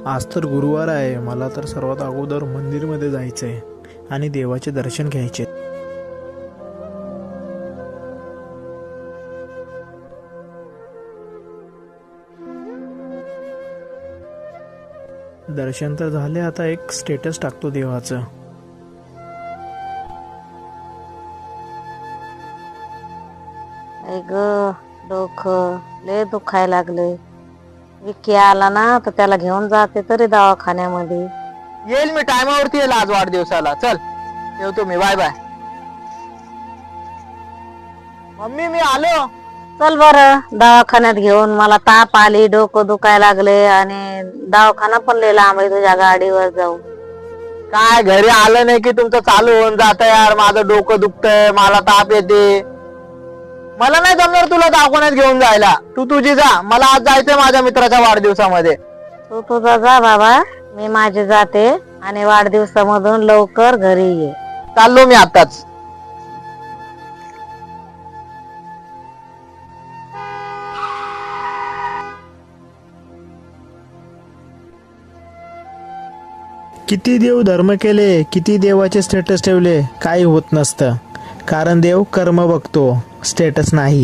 आज तर गुरुवार आहे. मला तर सर्वात अगोदर मंदिरमध्ये जायचं आहे आणि देवाचे दर्शन घ्यायचे. दर्शन तर झाले, आता एक स्टेटस टाकतो देवाचं. ग डोकं लय दुखायला लागले. विकी आला ना तर त्याला घेऊन जाते तरी दवाखान्यामध्ये. येईल मी टायमावरती येईल आज वाढदिवसाला. चल येतो मी. Bye bye. मम्मी मी आलो. चल बर दवाखान्यात घेऊन. मला ताप आली, डोकं दुखायला लागले आणि दवाखाना पण लय लांब आहे. तुझ्या गाडीवर जाऊ. काय घरी आलं नाही की तुमचं चालू होऊन जात यार. माझं डोकं दुखतंय, मला ताप येते. मला नाही जमणार तुला दवाखान्यात घेऊन जायला. तू तुझी जा. मला आज जायचंय माझ्या मित्राच्या वाढदिवसामध्ये. तू तुझा जा बाबा, मी माझे जाते आणि वाढदिवसामधून लवकर घरी ये. चाललो मी आताच. किती देव धर्म केले, किती देवाचे स्टेटस ठेवले, काही होत नसतं. कारण देव कर्म बघतो, स्टेटस नाही.